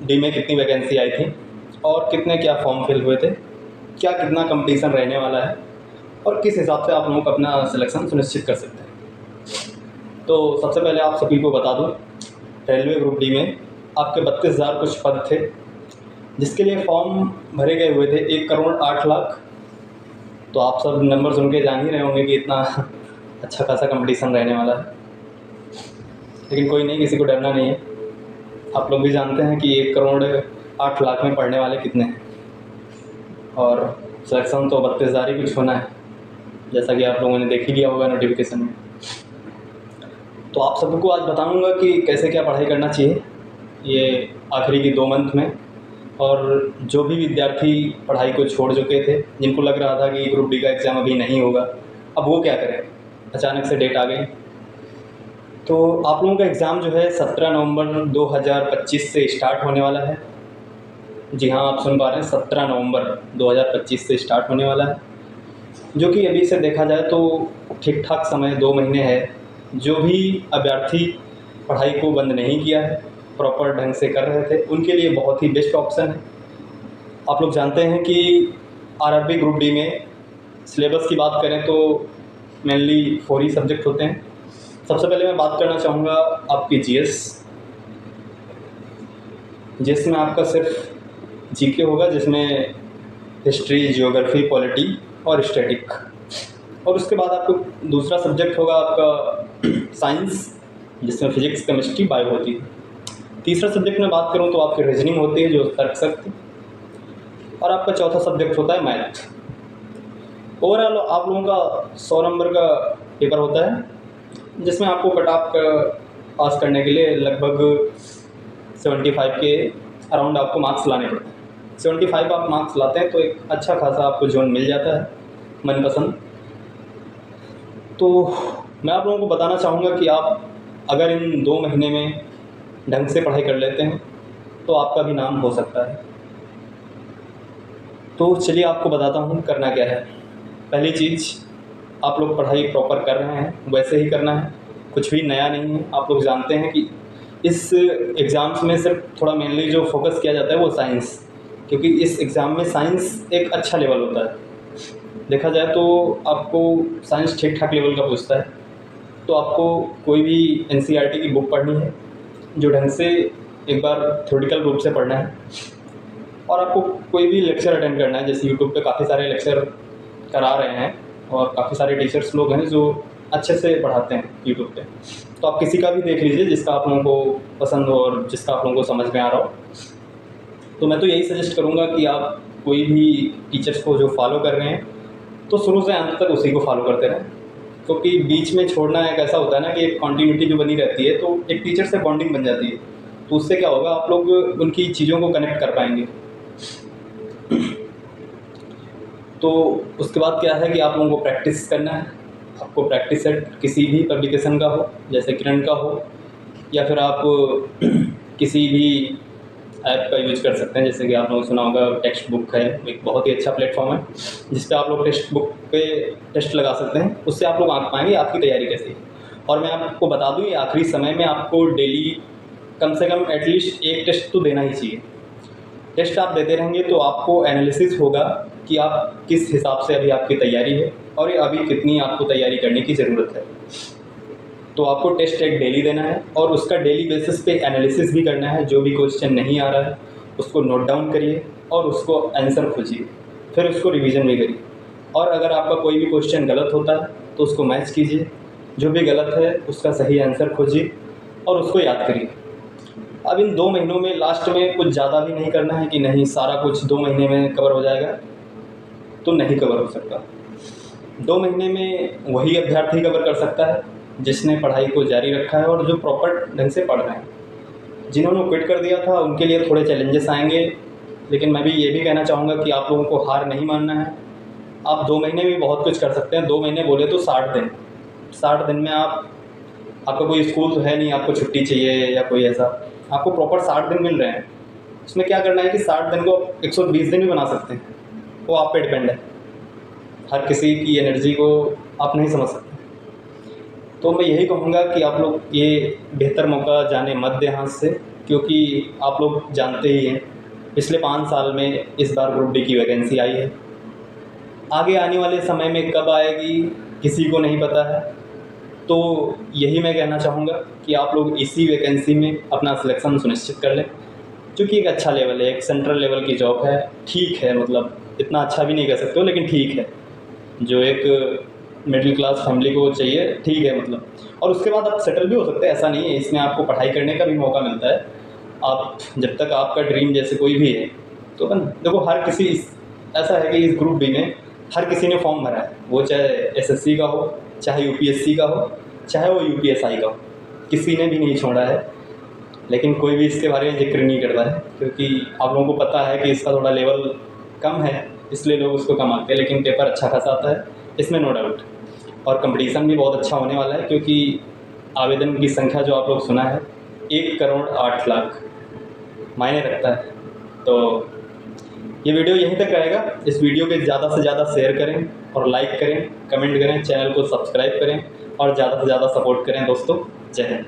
D में कितनी vacancy आई थी और कितने क्या फॉर्म फिल हुए थे, क्या कितना कंपटीशन रहने वाला है और किस हिसाब से आप लोगों को अपना सिलेक्शन सुनिश्चित कर सकते हैं। तो सबसे पहले आप सभी को बता दूं, रेलवे ग्रुप डी में आपके 32,000 कुछ पद थे, जिसके लिए फॉर्म भरे गए हुए थे 1,08,00,000। तो आप सब नंबर सुन के जान ही रहे होंगे कि इतना अच्छा खासा कंपटीशन रहने वाला है। लेकिन कोई नहीं, किसी को डरना नहीं है। आप लोग भी जानते हैं कि 1,08,00,000 में पढ़ने वाले कितने हैं और सिलेक्शन तो 32,000 ही कुछ होना है, जैसा कि आप लोगों ने देख ही लिया होगा नोटिफिकेशन में। तो आप सबको आज बताऊंगा कि कैसे क्या पढ़ाई करना चाहिए ये आखिरी की 2 मंथ में। और जो भी विद्यार्थी पढ़ाई को छोड़ चुके थे, जिनको लग रहा था कि ग्रुप डी का एग्ज़ाम अभी नहीं होगा, अब वो क्या करें, अचानक से डेट आ गई। तो आप लोगों का एग्ज़ाम जो है 17 नवंबर 2025 से स्टार्ट होने वाला है। जी हाँ, आप सुन पा रहे हैं, 17 नवंबर 2025 से स्टार्ट होने वाला है, जो कि अभी से देखा जाए तो ठीक ठाक समय 2 महीने है। जो भी अभ्यर्थी पढ़ाई को बंद नहीं किया है, प्रॉपर ढंग से कर रहे थे, उनके लिए बहुत ही बेस्ट ऑप्शन है। आप लोग जानते हैं कि आरआरबी ग्रुप डी में सिलेबस की बात करें तो मेनली 4 ही सब्जेक्ट होते हैं। सबसे पहले मैं बात करना चाहूँगा आपकी जीएस में आपका सिर्फ जीके होगा, जिसमें हिस्ट्री, जियोग्राफी, पॉलिटी और स्टैटिक। और उसके बाद आपको दूसरा सब्जेक्ट होगा आपका साइंस, जिसमें फिजिक्स, केमिस्ट्री, बायो होती है। तीसरा सब्जेक्ट में बात करूँ तो आपकी रीजनिंग होती है, जो तर्कशक्ति। और आपका चौथा सब्जेक्ट होता है मैथ। ओवरऑल आप लोगों का 100 नंबर का पेपर होता है, जिसमें आपको कट ऑफ पास करने के लिए लगभग 75 के अराउंड आपको मार्क्स लाने पड़ते हैं। 75 आप मार्क्स लाते हैं तो एक अच्छा खासा आपको जोन मिल जाता है मनपसंद। तो मैं आप लोगों को बताना चाहूँगा कि आप अगर इन 2 महीने में ढंग से पढ़ाई कर लेते हैं तो आपका भी नाम हो सकता है। तो चलिए आपको बताता हूँ करना क्या है। पहली चीज़, आप लोग पढ़ाई प्रॉपर कर रहे हैं, वैसे ही करना है, कुछ भी नया नहीं है। आप लोग जानते हैं कि इस एग्ज़ाम्स में सिर्फ थोड़ा मेनली जो फोकस किया जाता है वो साइंस, क्योंकि इस एग्ज़ाम में साइंस एक अच्छा लेवल होता है। देखा जाए तो आपको साइंस ठीक ठाक लेवल का पूछता है, तो आपको कोई भी एनसीईआरटी की बुक पढ़नी है, जो ढंग से एक बार थ्योरेटिकल रूप से पढ़ना है। और आपको कोई भी लेक्चर अटेंड करना है, जैसे यूट्यूब पे काफ़ी सारे लेक्चर करा रहे हैं और काफ़ी सारे टीचर्स लोग हैं जो अच्छे से पढ़ाते हैं यूट्यूब पे। तो आप किसी का भी देख लीजिए जिसका आप लोगों को पसंद हो और जिसका आप लोगों को समझ में आ रहा हो। तो मैं तो यही सजेस्ट करूँगा कि आप कोई भी टीचर्स को जो फॉलो कर रहे हैं तो शुरू से अंत तक उसी को फॉलो करते रहें, क्योंकि बीच में छोड़ना एक ऐसा होता है ना कि एक कॉन्टिन्यूटी जो बनी रहती है, तो एक टीचर से बॉन्डिंग बन जाती है। तो उससे क्या होगा, आप लोग उनकी चीज़ों को कनेक्ट कर पाएंगे। तो उसके बाद क्या है कि आप लोगों को प्रैक्टिस करना है। आपको प्रैक्टिस सेट किसी भी पब्लिकेशन का हो, जैसे किरण का हो, या फिर आप किसी भी ऐप का यूज कर सकते हैं। जैसे कि आप लोगों ने सुना होगा टेक्स्ट बुक है, एक बहुत ही अच्छा प्लेटफॉर्म है जिस पे आप लोग टेक्स्ट बुक पे टेस्ट लगा सकते हैं। उससे आप लोग आंक पाएंगे आपकी तैयारी कैसी है। और मैं आपको बता दूं, ये आखिरी समय में आपको डेली कम से कम एटलीस्ट एक टेस्ट तो देना ही चाहिए। टेस्ट आप देते रहेंगे तो आपको एनालिसिस होगा कि आप किस हिसाब से अभी आपकी तैयारी है और ये अभी कितनी आपको तैयारी करने की ज़रूरत है। तो आपको टेस्ट एक डेली देना है और उसका डेली बेसिस पे एनालिसिस भी करना है। जो भी क्वेश्चन नहीं आ रहा है उसको नोट डाउन करिए और उसको आंसर खोजिए, फिर उसको रिवीजन भी करिए। और अगर आपका कोई भी क्वेश्चन गलत होता है तो उसको मैच कीजिए, जो भी गलत है उसका सही आंसर खोजिए और उसको याद करिए। अब इन 2 महीनों में लास्ट में कुछ ज़्यादा भी नहीं करना है कि नहीं सारा कुछ 2 महीने में कवर हो जाएगा, तो नहीं कवर हो सकता। 2 महीने में वही अभ्यर्थी कवर कर सकता है जिसने पढ़ाई को जारी रखा है और जो प्रॉपर ढंग से पढ़ रहे हैं। जिन्होंने क्विट कर दिया था उनके लिए थोड़े चैलेंजेस आएंगे, लेकिन मैं भी ये भी कहना चाहूँगा कि आप लोगों को हार नहीं मानना है। आप 2 महीने में बहुत कुछ कर सकते हैं। 2 महीने बोले तो 60 दिन। 60 दिन में आपका कोई स्कूल तो है नहीं, आपको छुट्टी चाहिए या कोई ऐसा, आपको प्रॉपर 60 दिन मिल रहे हैं। उसमें क्या करना है कि 60 दिन को 120 दिन भी बना सकते हैं, वो आप पे डिपेंड है। हर किसी की एनर्जी को आप नहीं समझ सकते। तो मैं यही कहूँगा कि आप लोग ये बेहतर मौका जाने मत दें हाथ से, क्योंकि आप लोग जानते ही हैं पिछले 5 साल में इस बार ग्रुप डी की वैकेंसी आई है। आगे आने वाले समय में कब आएगी किसी को नहीं पता है। तो यही मैं कहना चाहूँगा कि आप लोग इसी वैकेंसी में अपना सिलेक्शन सुनिश्चित कर लें, जो कि एक अच्छा लेवल है, एक सेंट्रल लेवल की जॉब है। ठीक है, मतलब इतना अच्छा भी नहीं कह सकते हो, लेकिन ठीक है, जो एक मिडिल क्लास फैमिली को चाहिए, ठीक है मतलब। और उसके बाद आप सेटल भी हो सकते हैं, ऐसा नहीं है। इसमें आपको पढ़ाई करने का भी मौका मिलता है। आप जब तक आपका ड्रीम जैसे कोई भी है, तो अपन देखो हर किसी ऐसा है कि इस ग्रुप डी में हर किसी ने फॉर्म भरा है, वो चाहे एसएससी का हो, चाहे यूपीएससी का हो, चाहे वो यूपीएसआई का हो, किसी ने भी नहीं छोड़ा है। लेकिन कोई भी इसके बारे में जिक्र नहीं करता है, क्योंकि आप लोगों को पता है कि इसका थोड़ा लेवल कम है, इसलिए लोग उसको कम आते हैं। लेकिन पेपर अच्छा खासा आता है, इसमें नो डाउट। और कंपटीशन भी बहुत अच्छा होने वाला है, क्योंकि आवेदन की संख्या जो आप लोग सुना है 1,08,00,000 मायने रखता है। तो ये वीडियो यहीं तक रहेगा। इस वीडियो को ज़्यादा से ज़्यादा शेयर करें और लाइक करें, कमेंट करें, चैनल को सब्सक्राइब करें और ज़्यादा से ज़्यादा सपोर्ट करें दोस्तों। जय हिंद।